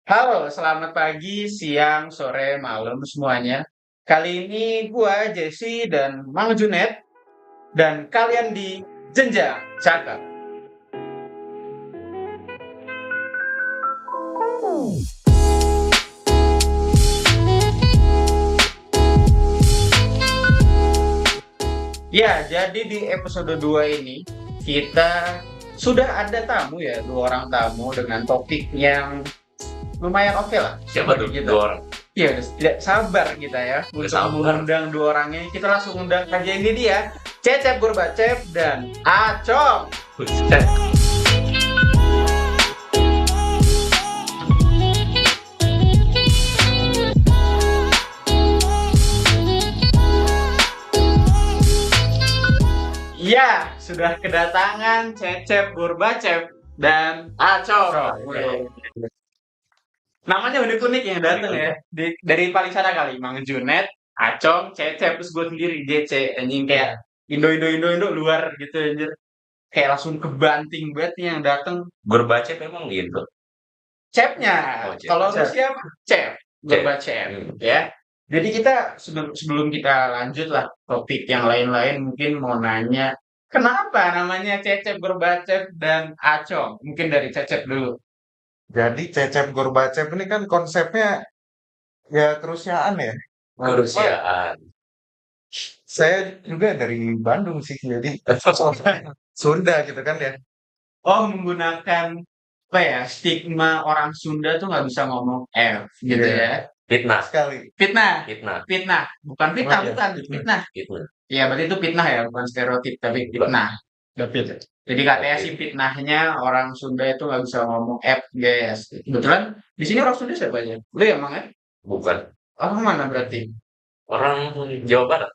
Halo, selamat pagi, siang, sore, malam semuanya. Kali ini gua Jesse dan Mang Junet dan kalian di Jenjang Cakep. Ya, jadi di episode 2 ini kita sudah ada tamu ya, dua orang tamu dengan topik yang lumayan oke lah Siapa tuh? bagi kita. Dua orang. Iya, tidak sabar kita ya Udah untuk sabar. mengundang dua orangnya. Kita langsung undang aja ini dia, Cecep Gurbacep dan Acong. Buset. Iya, sudah kedatangan Cecep Gurbacep dan Acong. Wih. Namanya unik-unik yang datang ya. Dari paling sana kali, Mang Junet, Acong, Cecep, terus gue sendiri, DC. Anjing kayak Indo luar gitu anjir. Kayak langsung kebanting banget nih yang datang. Berbacet emang gitu. Cepnya, Oh, Cep. kalau Cep. Rusia Cep, Gurbacep, ya. Jadi kita sebelum kita lanjut lah topik yang lain-lain, mungkin mau nanya, kenapa namanya Cecep Gurbacep dan Acong? Mungkin dari Cecep dulu. Jadi Cecep Gorbacep ini kan konsepnya ya kerusiaan ya. Kerusiaan. Saya juga dari Bandung sih, jadi Sunda gitu kan ya. Oh, menggunakan apa ya, stigma orang Sunda tuh nggak bisa ngomong F gitu Iya. ya. Fitnah. Sekali. Fitnah, Fitnah. fitnah, bukan fitnah, Oh, iya. bukan fitnah. Fitnah. Iya, berarti itu fitnah ya, bukan stereotip, tapi fitnah. Jadi katanya Oke. sih fitnahnya orang Sunda itu nggak bisa ngomong F, guys. Kebetulan di sini orang Sunda siapa aja? Lu ya, Mang ya? Bukan. Orang mana berarti? Orang Jawa Barat.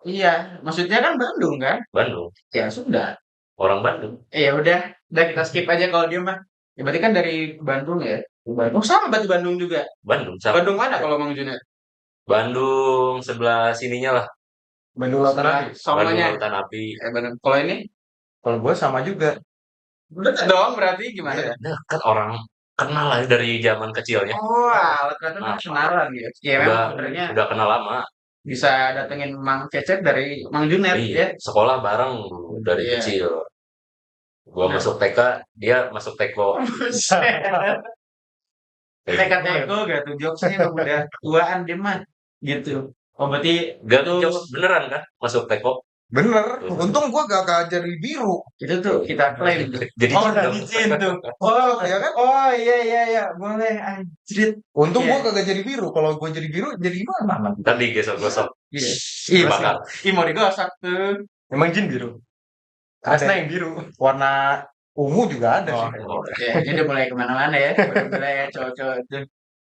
Iya, maksudnya kan Bandung kan? Bandung. Ya Sunda. Orang Bandung. Ya udah kita skip aja kalau dia mah. Ya berarti kan dari Bandung ya? Bandung. Oh, sama berarti Bandung juga. Bandung. Sama. Bandung mana kalau Mang Junet? Bandung sebelah sininya lah. Bandung Lautan Sebelah Api. Bandung sononya. Lautan Api. Bandung. Kalau ini? Kalau gue sama juga. Dekat dong berarti gimana? Iya. Nah, kan orang kenal lah dari zaman kecilnya. Oh, alat ternyata kenalan gitu. Ya memang Udah sebenarnya udah kenal lama. bisa datengin Mang Cecep dari Mang Junet ya. Iya. Sekolah bareng dulu dari Iya. kecil. Gua Nah. masuk TK, dia masuk TK. Tekad Eko gak tuh jokesnya udah tuaan dia mah gitu. Oh berarti Gak itu jauh beneran kan masuk TK. Bener. Untung gue gak jadi biru. itu tuh kita klaim tuh. Jadi Oh jin udah dong. izin tuh. Oh Ya kan? oh iya boleh anjrit. Untung Iya. gue kagak jadi biru. Kalau gue jadi biru, jadi gimana? Ntar digosok-gosok. Iya. Iya Bakar. Ih mau digosok tuh. Emang jin biru? Ada. Ada yang biru. Warna ungu juga ada Oh, sih. ya, ini udah mulai kemana-mana ya. Udah mulai cowok-cowok itu.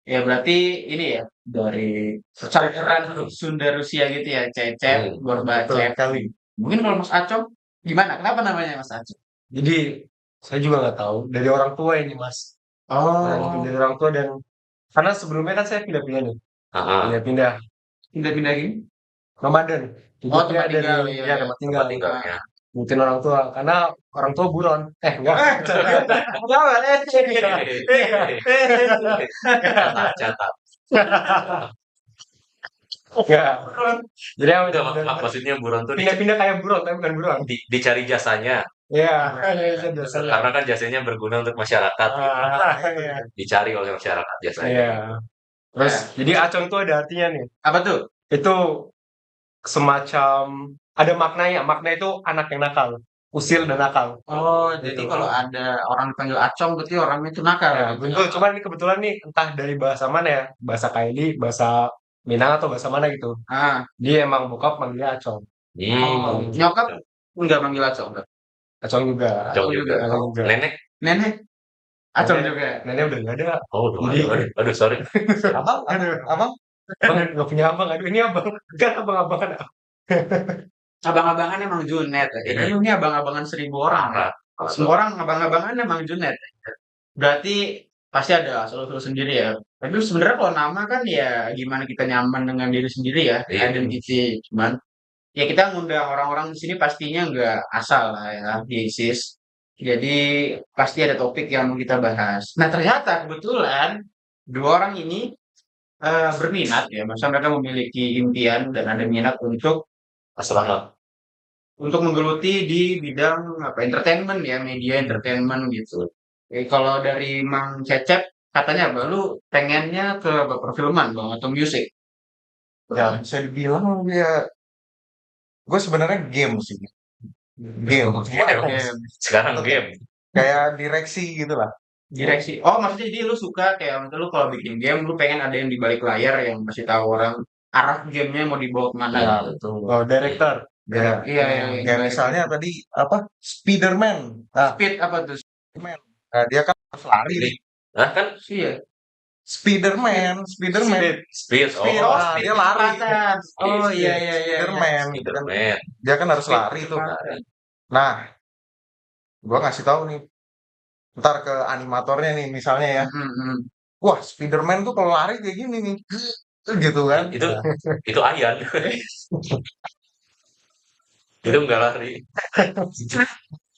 Ya berarti ini ya dari campuran Sunda Rusia gitu ya, Cecep, Betul Gorbacep. sekali. Mungkin kalau Mas Acong gimana? Kenapa namanya Mas Acong? Jadi saya juga nggak tahu dari orang tua ini mas. Oh, Dari orang tua dan karena sebelumnya kan saya pindah-pindah nih, Ah, pindah-pindah pindah-pindah gini? nomaden. Oh, tempat Pindah tinggal, dari iya. tempat tinggal. tempat tinggalnya. Ngikutin orang tua karena orang tua buron. Enggak. Catat. Enggak. Jadi yang Enggak, maksudnya buron tuh pindah-pindah kayak buron tapi bukan buron. dicari jasanya. Iya, biasanya. Karena kan jasanya berguna untuk masyarakat. Iya. Dicari oleh masyarakat jasanya. Iya. Terus jadi acong itu ada artinya nih. Apa tuh? Itu semacam ada maknanya. Makna itu anak yang nakal, usil dan nakal. Oh, jadi Gitu. kalau ada orang dipanggil Acong berarti orangnya itu nakal. Ya, betul. Cuman ini kebetulan nih entah dari bahasa mana ya, bahasa Kaili, bahasa Minang atau bahasa mana gitu. Ah, Dia emang bokap manggilnya Acong. nyokap enggak manggil Acong. Enggak. Acong juga. Acong juga. Acong juga. Nenek? Nenek Acong Nenek- juga. Nenek udah nggak ada. Oh, udah Jadi- ada. Aduh, sorry. Abang? Abang? Abang nggak punya abang. Aduh ini abang. Kan abang-abangan. Abang-abangan emang Junet. Ini abang-abangan 1000 orang. Ya. Semua orang abang-abangan emang Junet. Berarti pasti ada asal-usul sendiri ya. Tapi sebenarnya kalau nama kan ya gimana kita nyaman dengan diri sendiri ya, Iya. identity. Cuman ya kita ngundang orang-orang di sini pastinya nggak asal lah ya, di ISIS. Jadi pasti ada topik yang mau kita bahas. Nah ternyata kebetulan dua orang ini berminat ya, masa mereka memiliki impian dan ada minat Astronot. untuk menggeluti di bidang apa entertainment ya, media entertainment gitu. Kalau dari Mang Cecep katanya apa? Lu pengennya ke apa, perfilman bang atau musik? Ya, bisa dibilang ya, gue sebenarnya game sih. Game. Cuma Game. Sekarang tetap game. kayak direksi gitu lah. Direksi. Oh maksudnya jadi lu suka kayak misalnya lu kalau bikin game lu pengen ada yang di balik layar yang masih tahu orang arah gamenya mau dibawa kemana Ya, gitu. betul. Oh, director. Ya, Iya yang kayak misalnya tadi apa? Spiderman. Nah, speed apa tuh? Spiderman. Nah, dia kan harus lari Ini. nih. Nah kan Iya. Spiderman. Speed. Speed. Oh, Oh Ah, speed dia lari. kecepatan. Oh iya iya iya. Spiderman gitu kan. Spiderman. Dia kan harus Speed lari tuh. kecepatan. Nah, gua ngasih tahu nih, ntar ke animatornya nih misalnya ya. Wah, Spiderman tuh kalau lari kayak gini nih. Gitu kan. Itu Ayan. Itu enggak lari.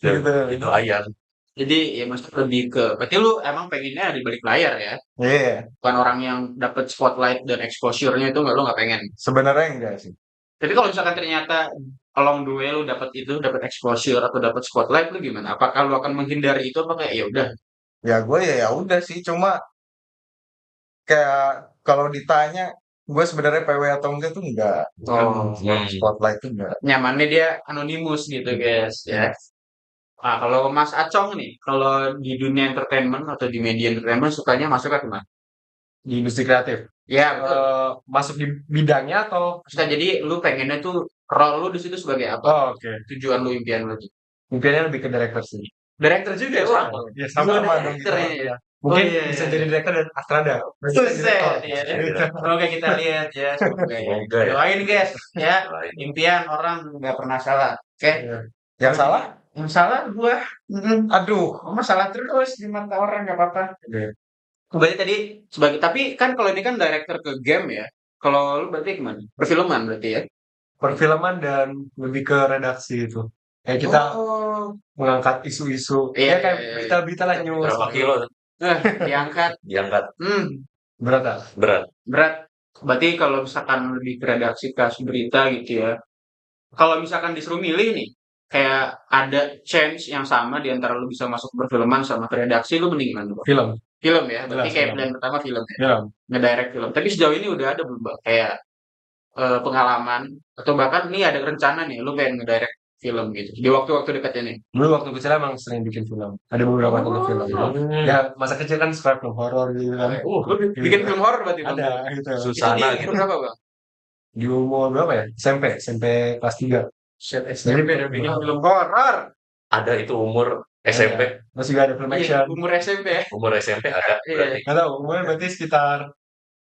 Gitu. Itu Ayan. Jadi ya maksudnya lebih ke berarti lu emang pengennya di balik layar ya, Iya, bukan orang yang dapat spotlight dan exposure-nya itu nggak lu nggak pengen. sebenarnya enggak sih. Tapi kalau misalkan ternyata along the way lu dapat itu, dapat exposure atau dapat spotlight lu gimana? Apakah lu akan menghindari itu apa kayak ya udah? Ya gue ya udah sih, cuma kayak kalau ditanya gue sebenarnya PW atau enggak tuh enggak. Oh, Spotlight tuh enggak. nyamannya dia anonimus gitu guys ya. Nah, kalau Mas Acong nih, kalau di dunia entertainment atau di media entertainment sukanya masuknya kemana? Di industri kreatif. Ya betul. Masuk di bidangnya atau Maksudnya jadi lu pengennya tuh role lu di situ sebagai apa? oh, oke. Tujuan lu, impian lu. Mimpiannya lebih ke director sih. Director juga ya? Wah, Ya sama sama dong director gitu. ya. Mungkin iya, bisa iya. jadi director dan Astrada. Buset, ya. Iya. Semoga kita lihat ya. Semoga ya. Semoga ya. Doain guys ya. Doain. Impian orang nggak pernah salah. Oke. Iya. Yang salah? Yang salah gua. Aduh. Masalah terus di mata orang nggak apa-apa. Iya. Berarti tadi sebagai tapi kan kalau ini kan director ke game ya. Kalau lu berarti kemana? Perfilman berarti ya. Perfilman dan lebih ke redaksi itu. Kayak kita Oh. mengangkat isu-isu. Iya, Ya kayak iya, iya. berita-berita lah news. Berapa kilo Diangkat. diangkat? Berat ah. Berat. Berat. Berarti kalau misalkan lebih ke redaksi kasus berita gitu ya. Kalau misalkan disuruh milih nih, kayak ada chance yang sama di antara lu bisa masuk perfilman sama ke redaksi, lu mending mana? Bang? Film. Film ya, berarti Jelas, kayak film. pilihan pertama film ya, Film. ngedirect film. Tapi sejauh ini udah ada belum Bang? Kayak pengalaman atau bahkan nih ada rencana nih, lu pengen ngedirect film gitu di waktu-waktu dekat ini. Dulu waktu kecil emang sering bikin film. Ada beberapa film. Ya masa kecil kan suka film horor gitu kan. Lu bikin film horor berarti Bang? Ada gitu. Itu Susana di gitu. umur berapa Bang? Di umur berapa ya? SMP kelas 3. Set SMP udah bikin film horor. Ada itu umur SMP. Terus juga ada film Iya, action. umur SMP ya. Umur SMP ada Iya. berarti. Nggak tahu, umurnya berarti sekitar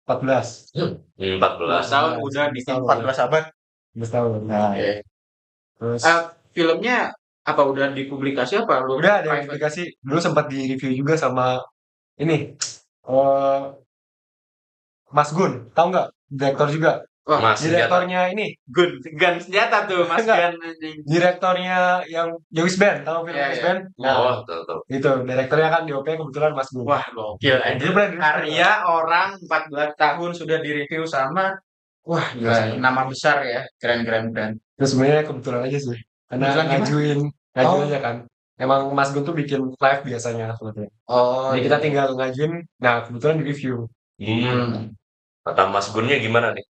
14. 14. Tahun udah bikin 14 abad. 14 tahun. Nah, Oke. Terus Filmnya apa udah dipublikasi apa lu? udah ada private? aplikasi. Dulu sempat di review juga sama ini Mas Gun, tahu nggak? Direktor juga. Wah, Mas senjata. Direktornya ini, gun senjata tuh Mas Enggak. Gun anjing. direktornya yang Yowis Band, tahu film Iya, Yowis iya. Band? Oh, tahu. Itu direktornya kan DOP kebetulan Mas Gun. Wah, gokil Dia anjir. pernah di- Karya orang 14 tahun sudah direview sama wah, gila, nama besar ya. Keren. Terus sebenarnya kebetulan aja sih, karena Kebetulan gimana? ngajuin Oh. aja kan. Emang Mas Gun tuh bikin live biasanya sebetulnya. Oh, Jadi kita tinggal ngajuin, nah kebetulan di review. Kata Mas Gunnya gimana nih?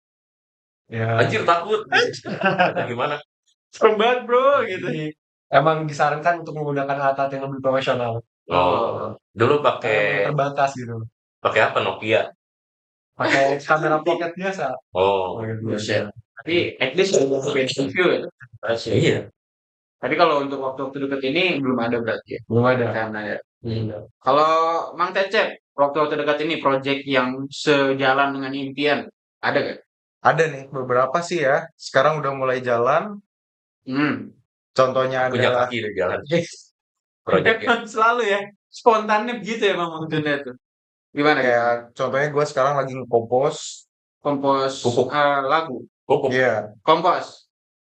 Ya. Anjir takut. Kata gimana? serem banget bro gitu. Jadi, emang disarankan untuk menggunakan alat-alat yang lebih profesional. Oh, dulu Karena pakai terbatas gitu. apa Nokia? Pakai kamera pocket biasa. Oh, Buset. Tapi at least ada review ya. iya. Tapi kalau untuk waktu-waktu deket ini belum ada berarti ya. Belum ada. Karena ya. Kalau Mang Cecep, waktu-waktu dekat ini project yang sejalan dengan impian ada gak? ada nih beberapa sih ya. Sekarang udah mulai jalan. Contohnya Punya adalah kaki di jalan. Proyeknya. Selalu ya spontannya begitu ya Bang maksudnya itu. Gimana kayak kayak contohnya gue sekarang lagi nge-compose. kompos Pupuk. lagu, Pupuk. Iya, kompos.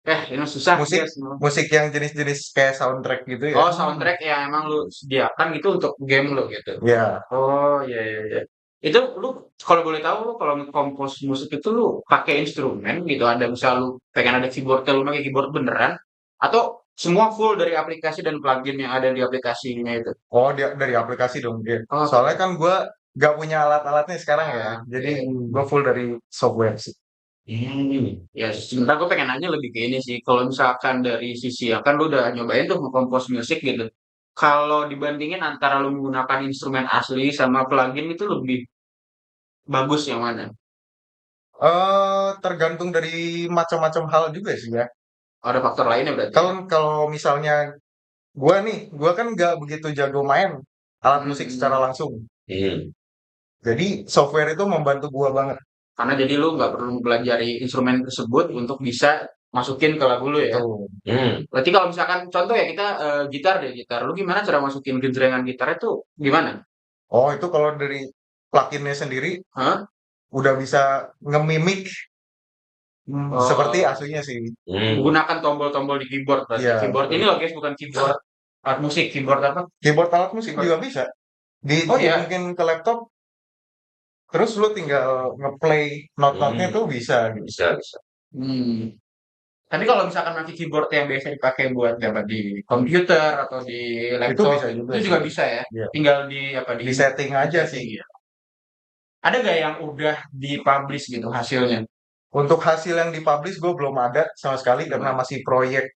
Ini susah Musik guys. musik yang jenis-jenis kayak soundtrack gitu ya. Oh, soundtrack yang emang lu sediakan gitu untuk game lu gitu. Ya, Oh, iya iya iya. Itu lu kalau boleh tahu lu kalau nge-compose musik itu lu pakai instrumen gitu, ada misal lu pengen ada keyboard lu pakai keyboard beneran atau semua full dari aplikasi dan plugin yang ada di aplikasinya itu? oh dia dari aplikasi dong dia. Oh, Soalnya kan gue gak punya alat-alatnya sekarang ya, Ah, jadi oke. gue full dari software sih. Ya sebentar gue pengen nanya lebih ke ini sih. Kalau misalkan dari sisi ya kan lu udah nyobain tuh nge-compose musik gitu. Kalau dibandingin antara lu menggunakan instrumen asli sama plugin itu lebih bagus yang mana? Tergantung dari macam-macam hal juga sih ya. Ada faktor lainnya berarti ya? Kalau kalau misalnya gue kan nggak begitu jago main alat musik secara Hmm. langsung. Hmm. Jadi software itu membantu gue banget. Karena jadi lu nggak perlu mempelajari instrumen tersebut untuk bisa masukin ke lagu lu ya. Tuh. Hmm. Berarti kalau misalkan contoh ya kita gitar deh gitar. Lu gimana cara masukin genjrengan gitarnya tuh gimana? Oh itu kalau dari pluginnya sendiri Hah? udah bisa ngemimik seperti Oh, aslinya sih. Hmm. menggunakan tombol-tombol di keyboard berarti. Iya. Keyboard ini loh guys bukan keyboard alat musik, keyboard apa? Keyboard alat musik Keyboard. juga bisa. Oh ya. Dimungkin ke laptop, terus lu tinggal ngeplay not-notnya tuh bisa gitu. Bisa, bisa. Hmm. Tapi kalau misalkan pakai keyboard yang biasa dipakai buat apa di komputer atau di Itu laptop, bisa juga itu sih. juga bisa ya. Iya. Tinggal di apa Di setting aja sih. setting ya. Ada gak yang udah dipublish gitu hasilnya? Untuk hasil yang dipublish gue belum ada sama sekali karena masih proyek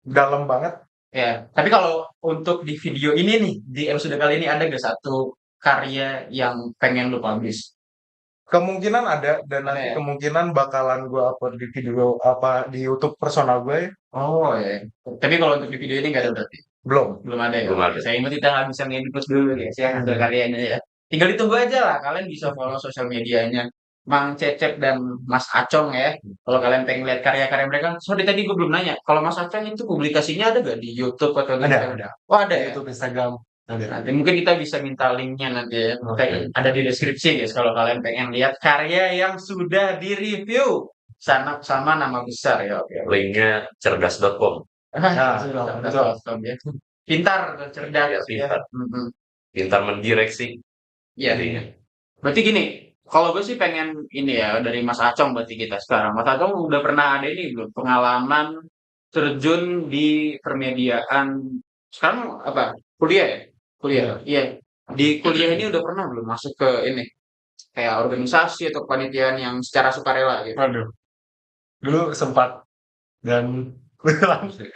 dalam banget. Ya, tapi kalau untuk di video ini nih, di episode kali ini ada gak satu karya yang pengen lu publish? Kemungkinan ada dan Ada nanti ya? kemungkinan bakalan gue upload di video apa di YouTube personal gue ya. Oh ya. Tapi kalau untuk di video ini nggak ada berarti? Belum. Belum ada ya? Belum ada. Saya ingat kita nggak bisa nge-input dulu guys ya hasil karyanya ya. Tinggal ditunggu aja lah. Kalian bisa follow sosial medianya Mang Cecep dan Mas Acong ya. Kalau kalian pengen lihat karya-karya mereka. Sorry tadi gue belum nanya. Kalau Mas Acong itu publikasinya ada gak di YouTube atau di Ada, Instagram? Oh ada Di ya? YouTube, Instagram ada. Nanti mungkin kita bisa minta linknya nanti ya. Oke. Ada di deskripsi guys. Kalau kalian pengen lihat karya yang sudah di-review. Sama nama besar ya. Oke. Linknya cerdas.com. Nah, Betul, betul, ya. Pintar, cerdas, Ya, ya. pintar. Mm-mm. Pintar mendireksi. Iya. Jadinya. Berarti gini, kalau gue sih pengen ini ya dari Mas Acong berarti kita sekarang. Mas Acong udah pernah ada ini belum pengalaman terjun di permediaan sekarang apa? Kuliah ya? Kuliah. Iya. Di kuliah ini udah pernah belum masuk ke ini kayak organisasi atau kepanitiaan yang secara sukarela gitu. Waduh, dulu sempat dan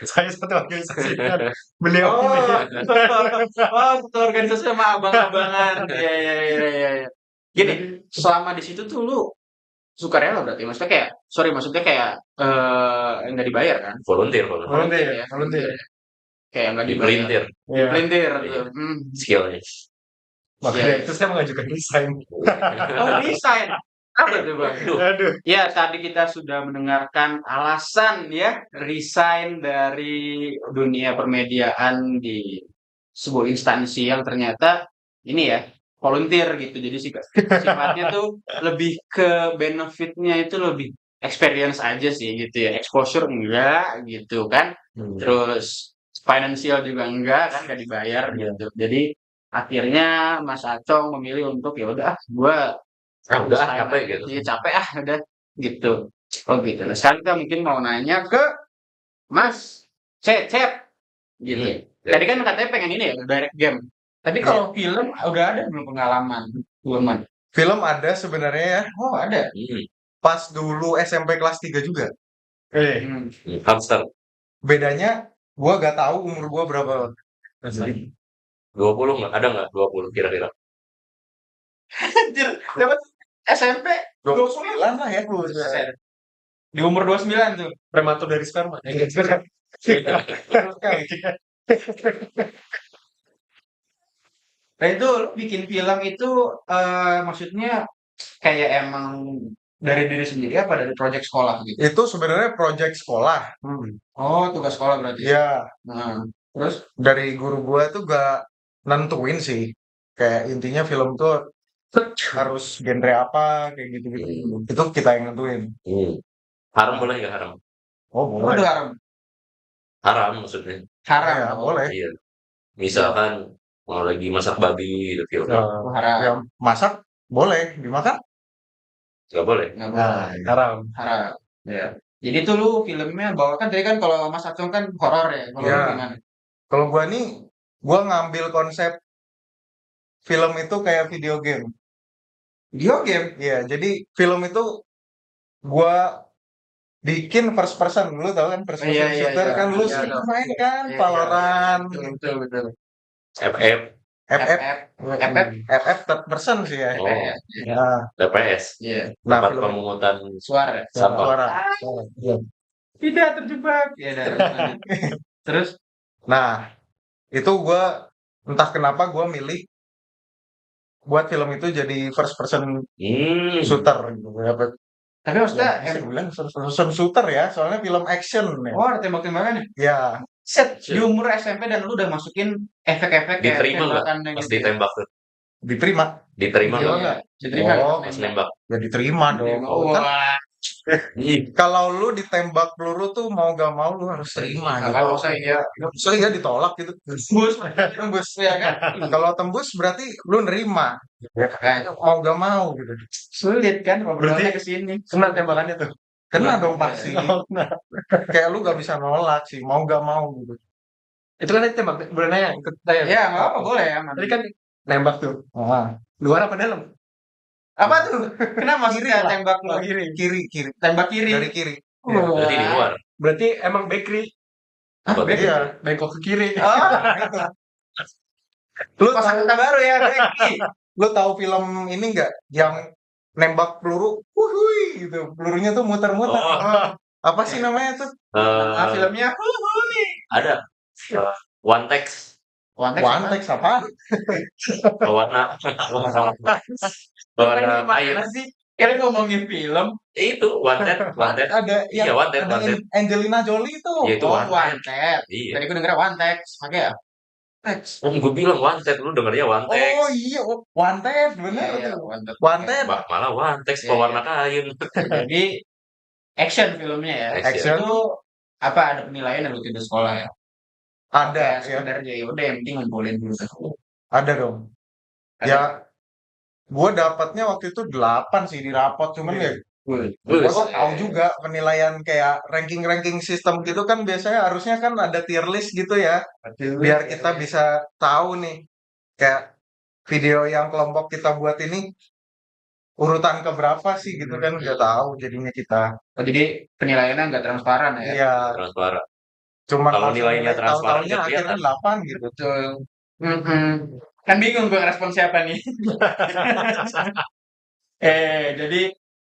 saya satu organisasi kan beliau Oh, ini. oh, satu organisasi sama abang-abangan. Iya, iya, iya, iya. iya. Gini, selama di situ tuh lu sukarela berarti maksudnya kayak maksudnya kayak nggak dibayar kan Volunteer. Volunteer, ya volunteer. kayak nggak dibayar Dipelintir Iya. pelintir Iya. hmm. skillnya. Makanya itu saya mengajukan resign. Oh desain apa tuh bang Aduh. ya tadi kita sudah mendengarkan alasan ya resign dari dunia permediaan di sebuah instansi yang ternyata ini ya volunteer gitu jadi sifatnya tuh lebih ke benefitnya itu lebih experience aja sih gitu ya exposure enggak gitu kan terus financial juga enggak kan nggak dibayar gitu jadi akhirnya Mas Acong memilih untuk ya udah gue Udah capek gitu. Iya capek udah gitu. Oh gitu. Nah, sekarang kita mungkin mau nanya ke Mas Cecep gitu. Tadi kan katanya pengen ini ya direct game. Tapi kalau film udah ada belum pengalaman? Belum. Film ada sebenarnya ya. Oh ada. Pas dulu SMP kelas 3 juga. Hmm. Hamster. Bedanya gua gak tahu umur gua berapa. 20 nggak? Ada nggak 20 kira-kira? Anjir, dapat SMP 29 lah ya. di umur 29 tuh. Prematur dari sperma. Nah itu lu bikin film itu maksudnya kayak emang dari diri sendiri apa dari proyek sekolah gitu? Itu sebenarnya project sekolah. Oh, tugas sekolah berarti. Ya, Nah, terus dari guru gua tuh gak nentuin sih. Kayak intinya film tuh harus genre apa kayak gitu-gitu. Itu kita yang nentuin. Haram boleh nggak haram? Oh, Oh, boleh. udah haram. Haram maksudnya. Haram. Iya, Oh, boleh. Iya. Misalkan mau lagi masak babi gitu, ya udah, oh, haram. Ya, masak boleh dimakan. nggak boleh. Nggak boleh. Nah, Haram. Haram. Ya. Jadi tuh lu filmnya bawakan tadi kan kalau Mas Acung kan horor ya. Kalau lu Iya. gimana? kalau gua nih, gua ngambil konsep film itu kayak video game. Video game. Iya, jadi film itu gua bikin first person. Lu tau kan first Oh, iya, person iya, shooter iya. kan lu Iya, sering dong. main kan Iya, Valorant, betul, betul, betul. FF. FF, FF. FF third person sih ya. Oh, Ya. TPS. Iya. Nah, Tempat film pemungutan Suara. sampah. suara. Iya. Tidak terjebak. Ya, lanjut. Terus Nah, itu gua entah kenapa gua milih buat film itu jadi first person shooter gitu. tapi maksudnya Bisa bilang first person shooter ya, soalnya film action ya. oh ada tembak-tembakan ya? Ya, Set Shit. di umur SMP dan lu udah masukin efek-efek kayak Diterima nggak tembakan yang pas gitu ya? ditembak tuh? diterima. Diterima Iya, nggak diterima Oh, pas nembak? Ya diterima dong. Kan Wah, Ih, kalau lu ditembak peluru tuh mau gak mau lu harus terima gitu. kalau saya Saya ditolak gitu. tembus, Tembus. ya kan? Kalau tembus berarti lu nerima. Mau gak mau gitu. Sulit kan ngobrolnya Berarti- ke sini. Kena tembakannya tuh. Kena dong pasti. Oh, nah. Kayak lu gak bisa nolak sih. Mau gak mau gitu. Itu kan tadi tembak. Boleh nanya? Ikut tanya. Ya, nggak apa boleh ya, aman. Tadi kan nembak tuh. Ah. Luar apa dalam? Apa tuh? Kenapa maksudnya Kiri lah. tembak lu? Kiri. Tembak kiri. Dari kiri. Wah. berarti di luar. Berarti emang bakery. Apa tuh? Iya. Bengkok ke kiri. Oh, Lu kosa tahu, kata baru ya, Becky. lu tahu film ini nggak yang nembak peluru, wuhui gitu, pelurunya tuh muter-muter. Oh. Apa sih namanya tuh? Nah, Eh, filmnya ada one text One One Text apa? warna warna air sih? Kalian ngomongin film? itu one text Ada Iya, yang One Text, ada One Text. Angelina Jolie tuh. Iya, itu Oh, one One text. Text. Iya. Tadi gue denger One Text. Oke ya? Text. Gue bilang one text, lu dengernya one text. Oh iya, One Text bener Iya, tuh. One Text. One Text. Malah one text Iya, pewarna kain. Jadi action filmnya ya. Action. Itu apa ada penilaian yang lu tidak sekolah ya? Ada Kayak ya, sekedar ya udah yang penting ngumpulin dulu. ada dong. Ada. Ya, gue dapatnya waktu itu 8 sih di rapot, cuman ya Wih, gue tahu juga penilaian kayak ranking sistem gitu kan biasanya harusnya kan ada tier list gitu ya, biar kita bisa tahu nih kayak video yang kelompok kita buat ini urutan keberapa sih gitu kan udah tahu jadinya kita. Oh, jadi penilaiannya nggak transparan ya? Iya, transparan. cuma Kalau nilainya transparan tahu-taunya nggak akhirnya kelihatan. 8 gitu. Betul. Kan bingung gue ngerespon siapa nih. Jadi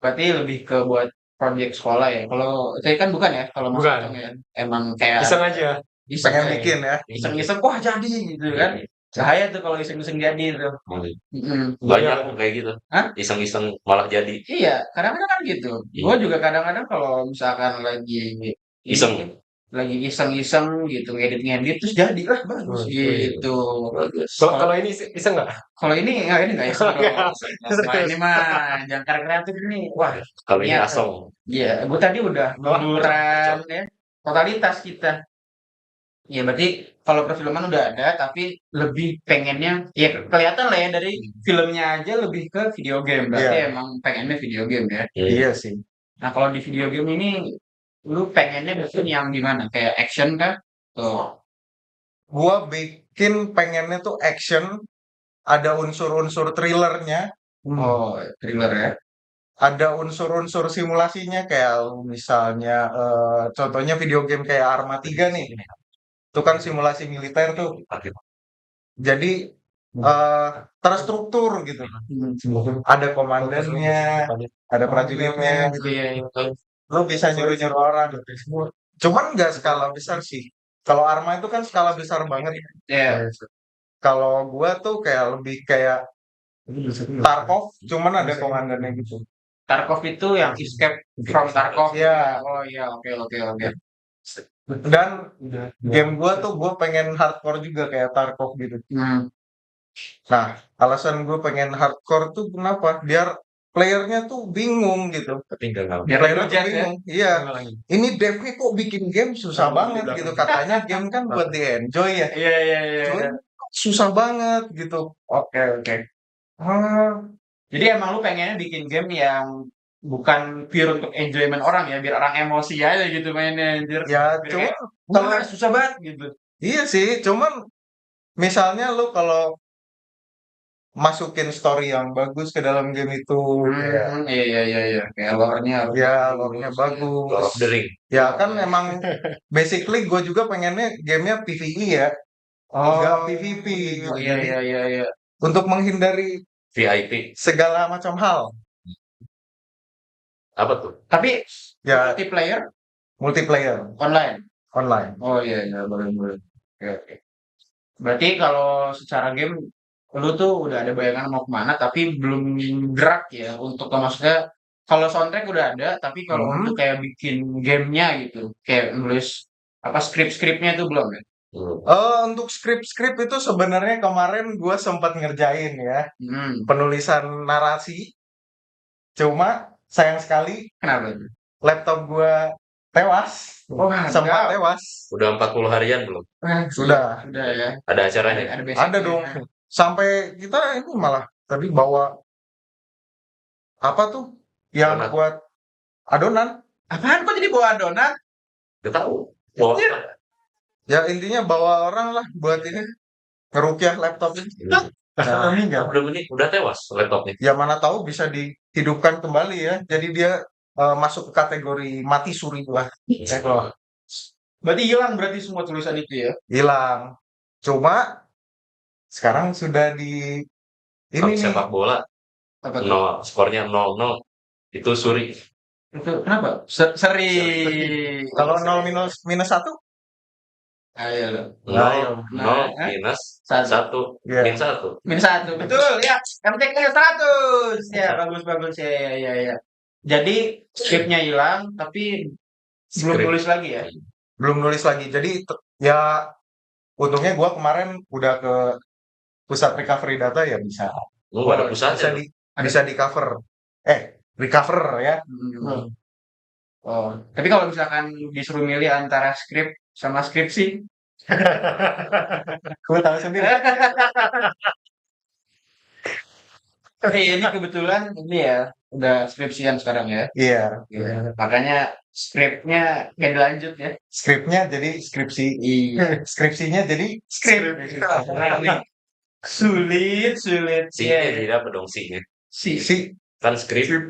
berarti lebih ke buat project sekolah ya. Kalau saya kan bukan ya. Kalau Mas Bukan. Acung ya. Emang kayak Iseng aja. iseng Pengen ya. bikin ya. Iseng-iseng wah jadi gitu kan. Bahaya tuh kalau iseng-iseng jadi tuh. Banyak kayak gitu. Hah? Iseng-iseng malah jadi. Iya, kadang-kadang kan gitu. Iya. Gue juga kadang-kadang kalau misalkan lagi Iseng. lagi iseng-iseng gitu ngedit-ngedit terus jadi lah bagus gitu. Bagus. Kalau ini iseng nggak? Kalau ini nggak iseng dong. Wah, ini mah jangkar kreatif ini. Wah, Kalau ini Iya. asong. iya, gue tadi udah munduran ya. Totalitas kita. Ya berarti kalau perfilman udah ada, tapi lebih pengennya, ya kelihatan lah ya dari filmnya aja lebih ke video game. Berarti Iya. emang pengennya video game ya. Iya sih. Nah kalau di video game ini, lu pengennya bikin yang gimana? Kayak action kah? Tuh. Gua bikin pengennya tuh action, ada unsur-unsur thrillernya, Oh, thriller ya. ada unsur-unsur simulasinya kayak misalnya contohnya video game kayak Arma 3 nih. Itu kan simulasi militer tuh. Jadi terstruktur gitu. Ada komandannya, ada prajuritnya gitu. Iya. Lu bisa nyuruh-nyuruh orang. Cuman nggak skala besar sih. Kalau Arma itu kan skala besar banget. Iya. Kalau gua tuh kayak lebih kayak Tarkov, cuman ada komandannya gitu. Tarkov itu yang escape from Tarkov. Iya. Oh iya, oke. Dan game gua tuh gua pengen hardcore juga kayak Tarkov gitu. Nah, alasan gue pengen hardcore tuh kenapa? Biar playernya tuh bingung gitu. Ketinggalan. Biar Playernya tuh ngejudge ya. bingung. Iya. Ini devnya kok bikin game susah banget gitu. Katanya game kan buat di enjoy ya. Iya, iya, iya. Cuman susah banget gitu. Oke, oke. Jadi emang lu pengennya bikin game yang bukan pure untuk enjoyment orang ya, biar orang emosi aja gitu mainnya anjir. Ya, Biar cuman kayak, wah susah banget gitu. iya sih, cuman misalnya lu kalau masukin story yang bagus ke dalam game itu, ya, Iya, iya, iya, iya. Kayak lore-nya harus ya bagus. lore-nya Lord bagus. of the Ring. Ya kan emang basically gue juga pengennya gamenya PvE ya, nggak PvP gitu. Oh, iya, Jadi iya, iya, iya. untuk menghindari VIP. segala macam hal, Apa tuh? Tapi ya multiplayer multiplayer online. online. Oh iya, iya, boleh, boleh. Oke, oke. Berarti kalau secara game lu tuh udah ada bayangan mau kemana, tapi belum gerak ya untuk maksudnya kalau soundtrack udah ada, tapi kalau Hmm. untuk kayak bikin gamenya gitu, kayak nulis apa skrip-skripnya itu belum ya? Untuk skrip-skrip itu sebenarnya kemarin gue sempat ngerjain ya, penulisan narasi. Cuma sayang sekali Kenapa itu? laptop gue tewas, Wah, sempat tewas. Udah 40 harian belum? Sudah. Sudah ya. Ada acaranya? Ada Ada basicnya. dong. Sampai kita ini malah tadi bawa apa tuh yang Donat. buat adonan. Apaan kok jadi bawa adonan? Gak tahu. Wah, Ya intinya bawa orang lah buat ini ngerukyah laptop ini. Nah, udah menit, udah tewas laptopnya. ya mana tahu bisa dihidupkan kembali ya. Jadi dia masuk ke kategori mati suri lah. Wah. Berarti hilang berarti semua tulisan itu ya? Hilang. Cuma sekarang sudah di ini Kalau nih. sepak bola, Apa tuh? skornya 0-0. Itu suri. Itu kenapa? Seri. Kalau 0 minus 1? Ayo loh. 0, Nah, minus satu. 1, Iya. min 1. Min 1. Betul ya. MTK 100. Ya, bagus-bagus ya, ya, ya, ya. Jadi skripnya hilang, tapi belum Skrip. nulis lagi ya? Belum nulis lagi. Jadi ya untungnya gua kemarin udah ke pusat recovery data ya bisa. Lu ada pusatnya. Bisa tuh. bisa di cover. Recover ya. Hmm. Oh, tapi kalau misalkan disuruh milih antara skrip sama skripsi, Gua tahu sendiri. ini kebetulan ini ya udah skripsian sekarang ya. Iya. Iya. Makanya skripnya nggak dilanjut ya. Skripnya jadi skripsi. Iya. Skripsinya jadi Skrip. Sulit, sulit. C-nya Iya, jadi apa dong C-nya? Si. Kan skripsi.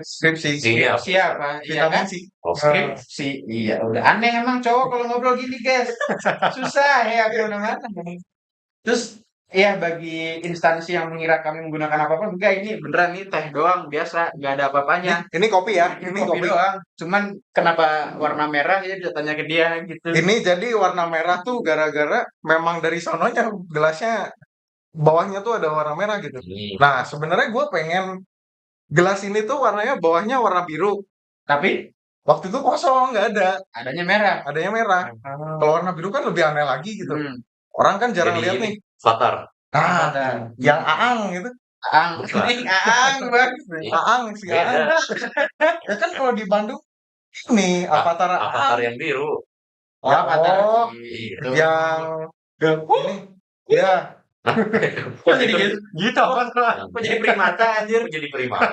Skripsi. C-nya apa? Siapa? Iya kan? Vitamin C. Oh, Skripsi. Iya, udah aneh emang cowok kalau ngobrol gini, guys. Susah ya kemana-mana. Terus ya bagi instansi yang mengira kami menggunakan apa-apa, enggak, ini beneran nih teh doang biasa, nggak ada apa-apanya. Ini kopi ya. Ini Kopi kopi. doang. Cuman kenapa warna merah ya bisa tanya ke dia gitu. Ini jadi warna merah tuh gara-gara memang dari sononya gelasnya bawahnya tuh ada warna merah gitu. Nah, sebenarnya gue pengen gelas ini tuh warnanya bawahnya warna biru. Tapi Waktu itu kosong, nggak ada. adanya merah. Adanya merah. Kalau warna biru kan lebih aneh lagi gitu. Orang kan jarang Jadi lihat ini, nih. Fatar. Nah, Ada. yang Aang gitu. Aang, ini Aang bang. Aang, si Aang. Ya kan kalau di Bandung ini Avatar Avatar Aang. yang biru. Oh, Avatar. Gitu. Yang ini. Ya, Kok jadi gitu? Gitu apa? Kok jadi primata anjir? Kok jadi primata?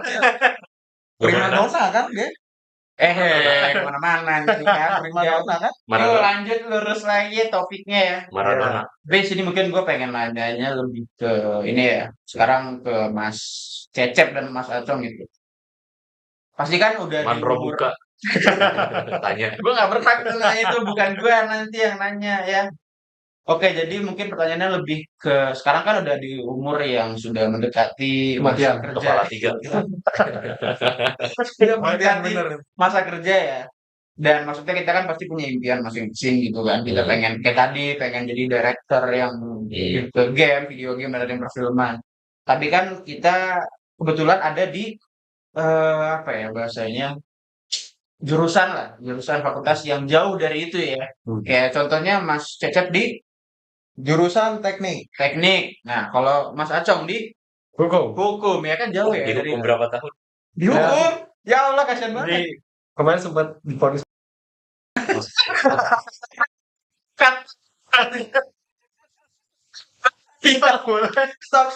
prima donna kan dia. Kemana-mana nih kan. Prima donna kan. Yuk Maradona. lanjut lurus lagi topiknya ya. Maradona. Tapi sini mungkin gue pengen nanyanya lebih ke ini ya. Sekarang ke Mas Cecep dan Mas Acong gitu. Pasti kan udah di Mandro umur. buka. Tanya. Gue gak berhak tuh nanya itu. Bukan gue nanti yang nanya ya. Oke, jadi mungkin pertanyaannya lebih ke sekarang kan udah di umur yang sudah mendekati masa kerja. Kepala 3. Sudah Matian mendekati bener. masa kerja ya. Dan maksudnya kita kan pasti punya impian masing-masing gitu kan. Kita pengen kayak tadi pengen jadi director yang ke game, video game dan perfilman. Tapi kan kita kebetulan ada di apa ya bahasanya jurusan fakultas yang jauh dari itu ya. Kayak contohnya Mas Cecep di Jurusan teknik. teknik. Nah, kalau Mas Acong di Hukum ya kan jauh ya dari Dihukum berapa tahun? dihukum. Ya Allah kasihan banget. Jadi kemarin sempat divonis Cut. Tidak boleh. Stop.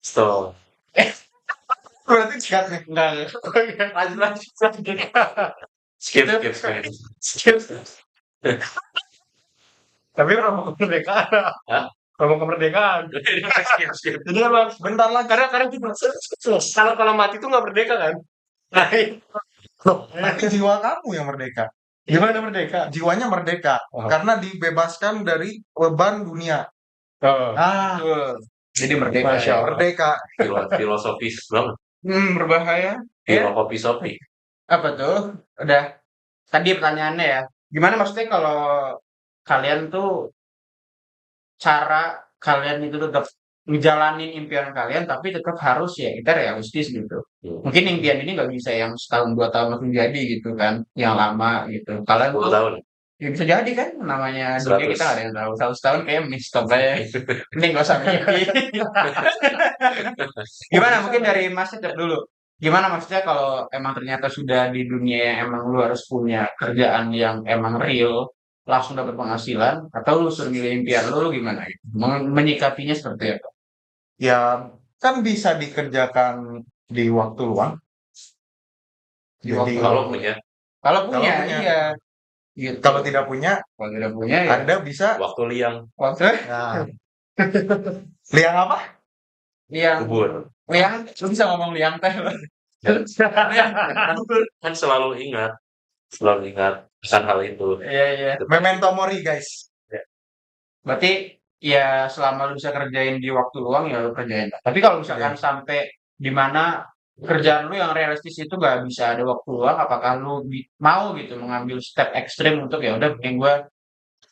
Stop. Berarti cut nih. Enggak. Lanjut. Skip. skip. Tapi promo kemerdekaan. Hah? Promo kemerdekaan. Skip. Jadi emang Bentar lagi. karena kita kalau mati tuh nggak merdeka kan? Nah, Nanti jiwa kamu yang merdeka. gimana merdeka? Jiwanya merdeka. Oh. Karena dibebaskan dari beban dunia. Oh. Betul. Jadi merdeka. Masya Allah. Merdeka. Filosofis banget. Berbahaya. Filosofi. Apa tuh? Udah. Tadi pertanyaannya ya. Gimana maksudnya kalau kalian tuh cara kalian itu tetap ngejalanin impian kalian tapi tetap harus ya kita realistis gitu. Mungkin impian ini nggak bisa yang setahun 2 tahun langsung jadi gitu kan, yang lama gitu. Kalian 10 tuh tahun. ya bisa jadi kan namanya dunia 100. kita nggak ada yang tahu. 100 tahun kayak stop aja. Mending nggak usah mimpi. Gimana mungkin dari Mas Cecep dulu. Gimana maksudnya kalau emang ternyata sudah di dunia yang emang lu harus punya kerjaan yang emang real, langsung dapat penghasilan, atau lu suruh milih impian lu gimana gitu? Menyikapinya seperti apa? Ya kan bisa dikerjakan di waktu luang. Di Jadi waktu Kalau luang. punya Kalau punya, punya. iya. Gitu. kalau tidak punya, Kalau tidak punya ya Anda bisa. waktu liang waktu Nah, liang apa? yang kubur. lu bisa ngomong liang teh. Kan selalu ingat akan hal itu. Iya. Memento mori, guys. Berarti ya selama lu bisa kerjain di waktu luang ya lu kerjain. Tapi kalau misalkan sampai di mana kerjaan lu yang realistis itu gak bisa ada waktu luang, apakah lu mau gitu mengambil step ekstrim untuk ya udah pengen gue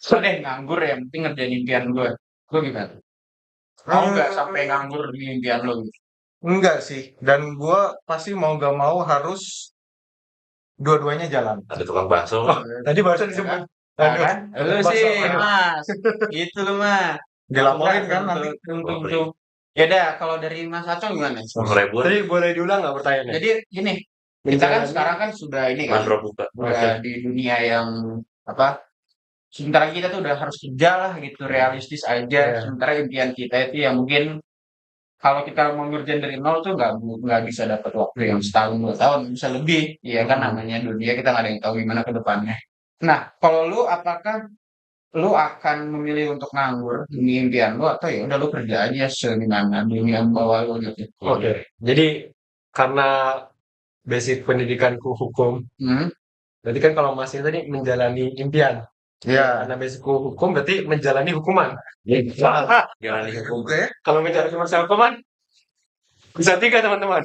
deh nganggur ya, penting ngerjain impian gue. Gue gimana? Mau nggak sampai nganggur di impian lu? Gitu? Enggak sih. Dan gua pasti mau gak mau harus dua-duanya jalan. Ada tukang bakso. Tadi barusan disebut. Nah, Aduh. kan? Lu sih, Mas. Gitu lu mah. Dilaporin kan nanti. Tung. Ya udah, kalau dari Mas Acong gimana? 10.000 Tadi boleh diulang nggak pertanyaannya? Jadi gini, kita kan sekarang kan sudah ini kan, Mandro buka. udah di dunia yang apa? Sementara kita tuh udah harus kerja lah gitu, realistis aja. Iya. Sementara impian kita itu yang mungkin kalau kita mau ngerjain dari nol tuh nggak bisa dapat waktu yang setahun 2 tahun, bisa lebih. Iya kan namanya dunia kita nggak ada yang tahu gimana ke depannya. Nah, kalau lu apakah lu akan memilih untuk nganggur demi impian lu atau ya udah lu kerja aja semana dunia membawa lu gitu. Oke. Jadi karena basic pendidikanku hukum, berarti kan kalau masnya tadi menjalani impian. Ya. Karena basicku hukum berarti menjalani hukuman. Jalan di hukum. Oke. Kalau menjalani masa hukuman bisa 3 teman-teman.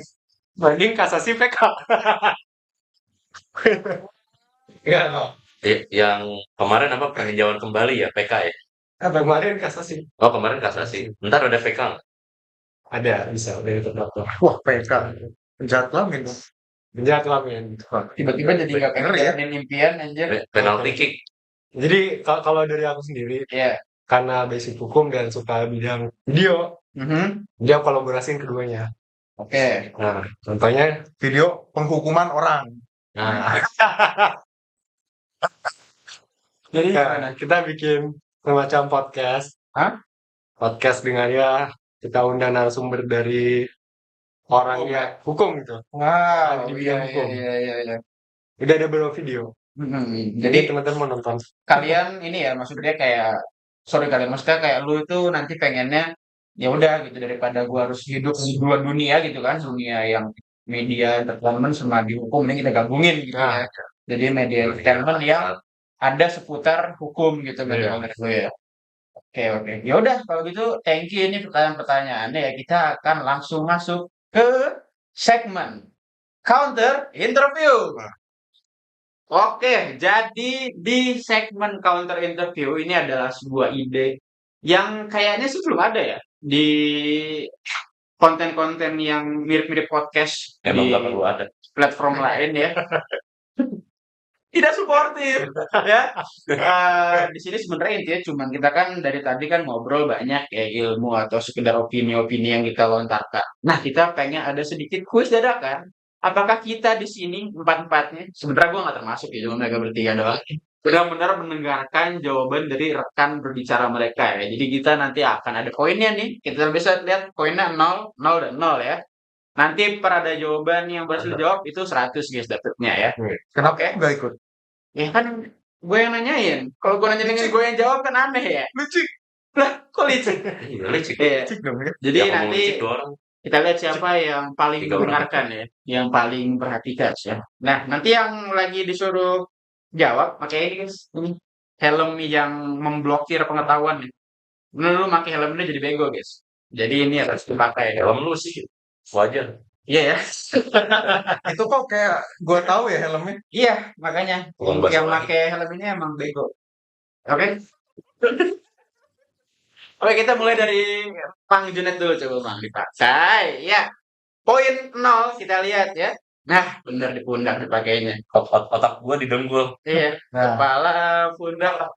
Banding kasasi PK. Enggak. Yang kemarin apa peninjauan kembali ya PK ya? Kemarin kasasi. Oh kemarin kasasi. Ntar ada PK nggak? Ada, bisa udah terdaftar. Wah, PK. Penjahat kelamin dong. Penjahat kelamin. Tiba-tiba jadi nggak pengen Ngeri ya. jalanin impian anjir. Penalti kick. Jadi kalau dari aku sendiri, Iya. karena basic hukum dan suka bidang video, dia kolaborasiin keduanya. Oke. Nah, contohnya, Video penghukuman orang. Nah, jadi Gimana? kita bikin semacam podcast. Hah? Podcast dengan ya, kita undang narasumber dari orang Hukum, yang hukum gitu. Wow, Di bidang hukum. iya. Udah ada beberapa video. Jadi Jadi teman-teman mau nonton. kalian ini ya maksudnya kayak maksudnya kayak lu itu nanti pengennya ya udah gitu daripada gua harus hidup di dua dunia gitu kan, dunia yang media entertainment sama di hukum ini kita gabungin gitu Nah, ya. Jadi media entertainment yang ada seputar hukum gitu kan Iya. menurut lu ya. Oke. Ya udah kalau gitu thank you ini pertanyaan-pertanyaannya ya kita akan langsung masuk ke segmen counter interview. Oke, jadi di segmen counter interview ini adalah sebuah ide yang kayaknya sih belum ada ya di konten-konten yang mirip-mirip podcast emang di nggak perlu ada. platform lain ya. tidak suportif ya. Di sini sebenarnya intinya cuman kita kan dari tadi kan ngobrol banyak ya ilmu atau sekedar opini-opini yang kita lontarkan. Nah, kita pengen ada sedikit kuis dadakan. Apakah kita di sini empat-empatnya, sebenarnya gue nggak termasuk ya, cuma mereka bertiga doang. Benar-benar mendengarkan jawaban dari rekan berbicara mereka ya. Jadi kita nanti akan ada poinnya nih. Kita bisa lihat poinnya 0, 0 dan 0 ya. Nanti per ada jawaban yang berhasil jawab itu 100 guys dapetnya ya. Kenapa Oke. nggak ikut? Ya kan gue yang nanyain. Kalau gue nanya dengan gue yang jawab kan aneh ya. Licik. Lah, kok licik? Iya, licik. Iya. Licik dong ya. Jadi Ya, ngomong nanti licik dua orang. kita lihat siapa yang paling 3 orang. mendengarkan ya, yang paling perhatikan ya. Nah, nanti yang lagi disuruh jawab pakai ini guys. Ini helm yang memblokir pengetahuan nih. Lu pakai helm ini jadi bego guys. Jadi ini harus dipakai. Helm lu sih wajar. Iya ya. Itu kok kayak gue tahu ya helmnya. Iya, makanya Bukan bahasa yang lain. pakai helm ini emang bego. Oke. Oke, kita mulai dari Bang Junet dulu coba Bang dipakai. Ya. Poin 0 kita lihat ya. Nah, bener di pundak dipakainya. Otak gua didengkul. Iya, Nah, kepala, pundak.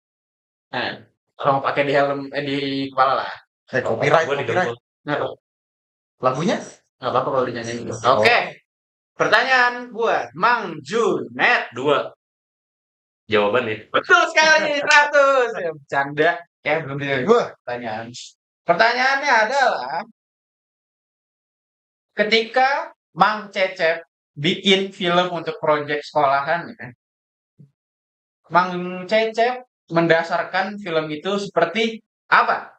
Nah, kalau mau pakai di helm di kepala lah. copyright, Gua copyright. didengkul. Nah, Lagunya? nggak apa-apa kalau dinyanyiin gitu. Oke. Pertanyaan buat Mang Junet. 2 jawaban nih. Betul sekali, 100. Ya, bercanda. Ya, belum Wah, pertanyaan. Pertanyaannya adalah ketika Mang Cecep bikin film untuk proyek sekolahan ya. Mang Cecep mendasarkan film itu seperti apa?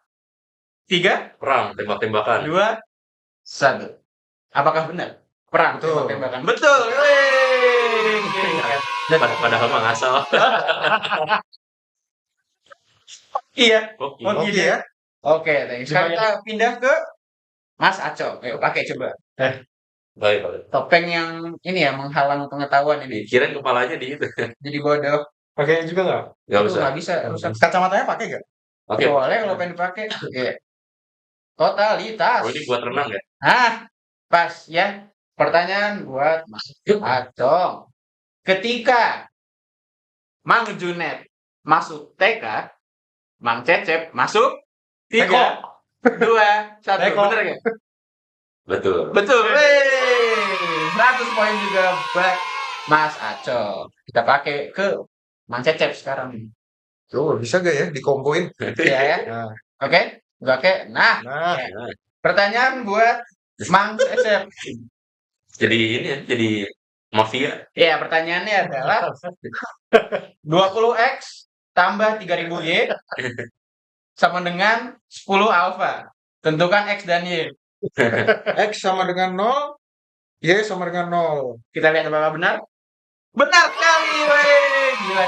3, Perang, tembak-tembakan. 2, 1. Apakah benar? Perang Betul. tembak-tembakan. Betul. Wih. Padahal mah ngasal. Iya. Oke. Oh, oke gitu ya. Oke, thank you. Sekarang kita pindah ke Mas Aco. Ayo pakai coba. Baik, baik. Topeng yang ini ya menghalang pengetahuan ini. Kirain kepalanya di itu. Jadi bodoh. Pakai juga nggak? Enggak Itu usah. nggak bisa. Rusak. Kacamatanya pakai gak? Oke. Boleh kalau pengen dipakai. Oke. Totalitas. Oh, ini buat renang ya? Ah, pas ya. Pertanyaan buat Mas Acong. Ketika Mang Junet masuk TK, Mang Cecep masuk 3, 2, 1. Teko. Bener gak? Betul. Betul. Wey. 100 poin juga buat Mas Acong. Kita pakai ke Mang Cecep sekarang. Tuh, bisa gak ya dikomboin? Ya ya. Nah, Oke. Oke. Nah, nah, pertanyaan buat Mang Cecep. Jadi ini ya, jadi mafia. Ya, pertanyaannya adalah 20X tambah 3000Y sama dengan 10 alfa. Tentukan X dan Y. X sama dengan 0, Y sama dengan 0. Kita lihat apakah benar. Benar sekali, weh. Gila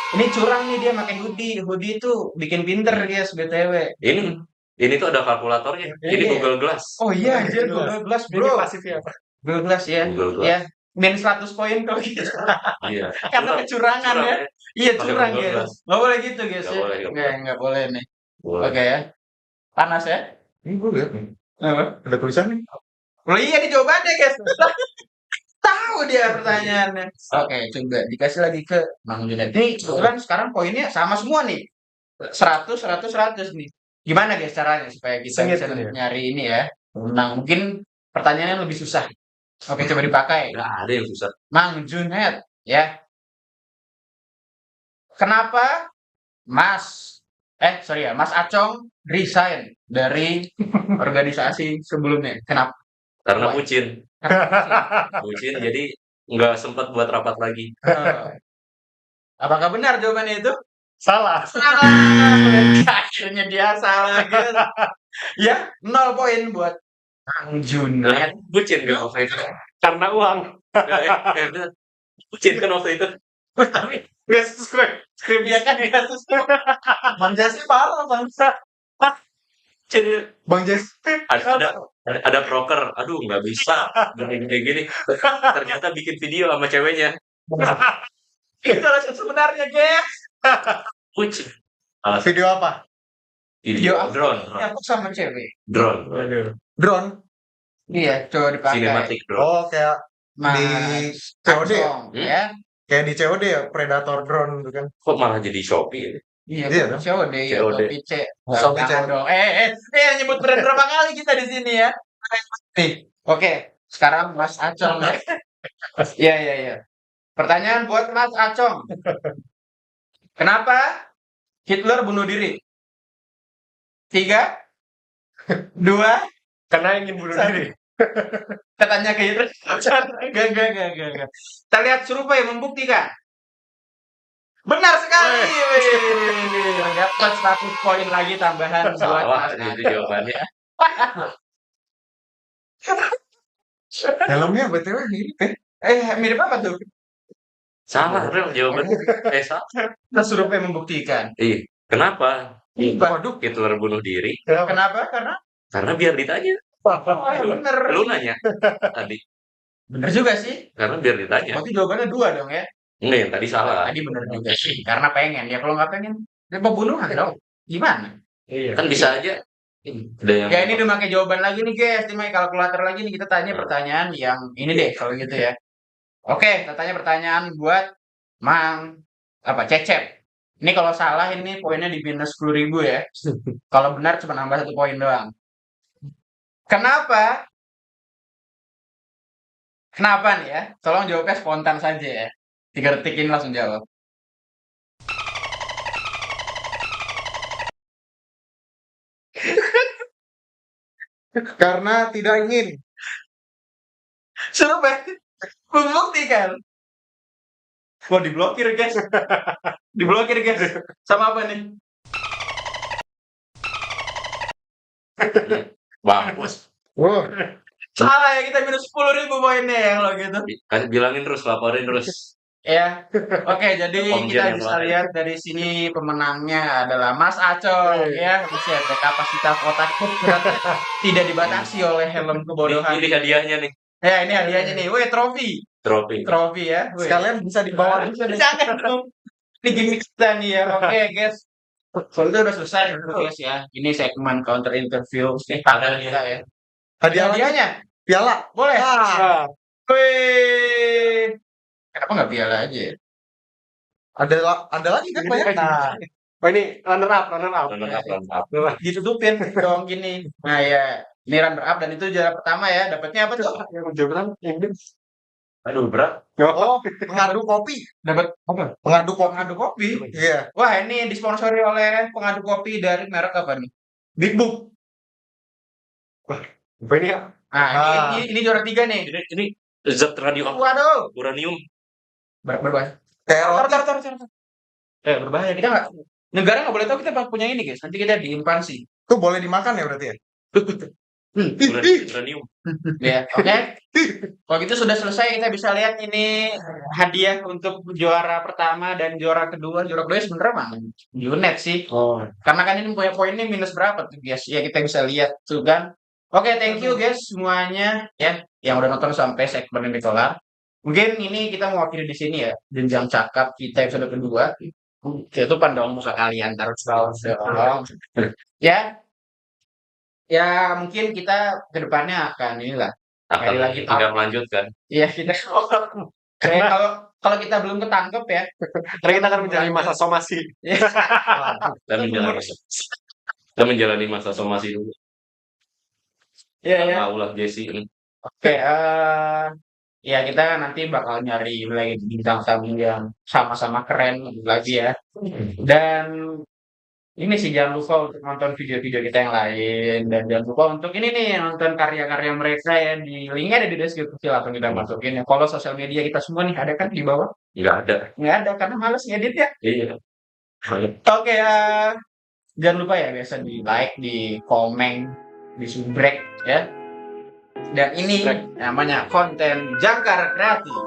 ini curang nih dia pakai hoodie. Hoodie itu bikin pinter guys, BTW. Ini tuh ada kalkulatornya. Ini Iya. Google Glass. Oh iya, anjir Google Google Glass, Ini bro. pasifnya apa? Google Glass ya. Google Glass. Ya. Min 100 poin kalau gitu. Iya. Karena kecurangan ya. Iya, Pakai curang Google guys. Glass. Nggak boleh gitu guys Nggak ya. boleh, nggak Nggak boleh nih. Boleh. Oke ya. Panas ya. Ini gue lihat nih. Apa? Ada tulisannya. Oh iya nih jawabannya guys. Tahu dia pertanyaannya. Oke, coba dikasih lagi ke Mang Junet. Nih, kebetulan sekarang poinnya sama semua nih. 100, 100, 100 nih. Gimana guys caranya supaya kita Sengit bisa ini ya? nyari ini ya? Nah, mungkin pertanyaannya lebih susah. Oke, coba dipakai. Nggak ada yang susah. Mang Junet, ya. Kenapa Mas Mas Acong resign dari organisasi sebelumnya? Kenapa? Karena Why? bucin. Karena Bucin jadi nggak sempat buat rapat lagi. apakah benar jawabannya itu? Salah. Akhirnya dia salah guys. Ya, 0 poin buat Mang Junet. Bucin kan waktu itu. Karena uang. Bener. Bucin kan waktu itu. Nggak skrip Dia kan kasus Bang Jesse parah bangsa. Bucin. Bang Jesse. Ada broker. Aduh, nggak bisa. Gini. Ternyata bikin video sama ceweknya. itu alasan sebenarnya guys. Bucin. Video apa? Video apa? Drone. Aku sama cewek. Drone. Waduh. Drone. Iya, coba dipakai. Cinematic drone. Oh, kayak Mas di COD. Acong, ya. Kayak di COD ya, Predator drone gitu kan. Kok malah jadi Shopee ya? Iya, Iya, kan? COD ya, COD. Shopee C. Shopee Jangan C. dong. Nyebut brand berapa kali kita di sini ya? Nih, oke. Sekarang Mas Acong ya. Iya, iya, iya. Pertanyaan buat Mas Acong. Kenapa Hitler bunuh diri? 3, 2, Karena ingin bunuh Satu. diri. katanya ke Hitler. Enggak. Kita lihat survei membuktikan. Benar sekali. Wih. Dapat 100 poin lagi tambahan buat Salah Mas itu Acong. jawabannya. Helmnya BTW mirip ya. Mirip apa tuh? Salah, Rel, jawabannya. Salah. Kita survei membuktikan. Iya. Kenapa Waduh, Hitler bunuh diri? Kenapa? Karena biar ditanya. Bener. Lu nanya tadi. Bener juga sih. Karena biar ditanya. Berarti jawabannya 2 dong ya. Enggak, yang tadi salah. Tadi bener juga sih. Karena pengen. Ya kalau nggak pengen, ya pembunuhan dong. Gimana? Iya. Kan bisa aja. Ada yang Ya ini udah pakai jawaban lagi nih guys. Ini pakai kalkulator lagi nih. Kita tanya pertanyaan yang ini deh kalau gitu ya. Oke, kita tanya pertanyaan buat Cecep. Ini kalau salah ini poinnya di minus 10.000 ya. Kalau benar cuma nambah 1 poin doang. Kenapa nih ya? Tolong jawabnya spontan saja ya. 3 detik ini langsung jawab. karena tidak ingin. Survei membuktikan. Mau diblokir guys. Diblokir guys. Sama apa nih? bagus. Wah, Salah ya, kita minus 10.000 poinnya ya kalau gitu. Kan bilangin terus, laporin terus. Ya. Oke, jadi Komjen kita yang bisa lain. lihat dari sini pemenangnya adalah Mas Acong ya. Masih ada kapasitas otak tidak dibatasi oleh helm kebodohan. Ini hadiahnya nih, Ya, ini hadiahnya nih. Wih, trofi. trofi. Trofi ya. Wih. sekalian bisa dibawa juga nih. Jangan dong. Ini gimmick kita nih ya. Oke, guys. Soal itu udah selesai guys ya. Ini segmen counter interview. Ini tangan kita ya. Hadiah lagi, Hadiahnya piala. boleh. Ah, Wih. Kenapa nggak piala aja ya? ada lagi kan banyak. Nah, Oh ini runner up. Lengkap. Ditutupin dong gini. Nah ya, ini runner up dan itu juara pertama ya. Dapatnya apa tuh? Yang jawab ini. Aduh, berat. oh, pengadu kopi. Dapat apa? Pengadu kopi. Pengadu kopi. Iya. Wah, ini disponsori oleh pengadu kopi dari merek apa nih? Big Book. Apa ini ya? Nah, Ah. ini juara 3 nih. Ini zat radioaktif, Waduh. uranium. Berbahaya. Kayak roti. Tar. Berbahaya. Kita nggak, negara nggak boleh tahu kita punya ini guys. Nanti kita diimpansi. Itu boleh dimakan ya berarti ya? Uranium. Ya, oke. Kalau gitu sudah selesai, kita bisa lihat ini hadiah untuk juara pertama dan juara kedua. Juara kedua sebenarnya mah Junet sih. Oh. Karena kan ini punya poinnya minus berapa tuh guys? Ya kita bisa lihat tuh kan. Oke, thank you guys semuanya ya yang udah nonton sampai segmen ini kelar. Mungkin ini kita mewakili di sini ya jenjang cakap kita episode kedua. Itu pandang muka kalian terus dong. Ya, ya mungkin kita kedepannya akan inilah. Akan Sekali lagi, tidak melanjutkan. Iya kita kayak kalau kita belum ketangkep ya. Karena kita akan menjalani masa somasi. Kita menjalani masa somasi dulu. Iya ya. Ulah Jesse. Oke, ya kita nanti bakal nyari lagi bintang tamu yang sama-sama keren lagi ya. Dan ini sih jangan lupa untuk nonton video-video kita yang lain dan jangan lupa untuk ini nih nonton karya-karya mereka ya di linknya ada di deskripsi langsung kita masukin ya. Kalau sosial media kita semua nih ada kan di bawah? Nggak ada. Nggak ada karena males ngeditnya. Iya. Oke, jangan lupa ya biasa di like, di komen, di subrek ya. Dan ini namanya konten Jangkar Kreatif.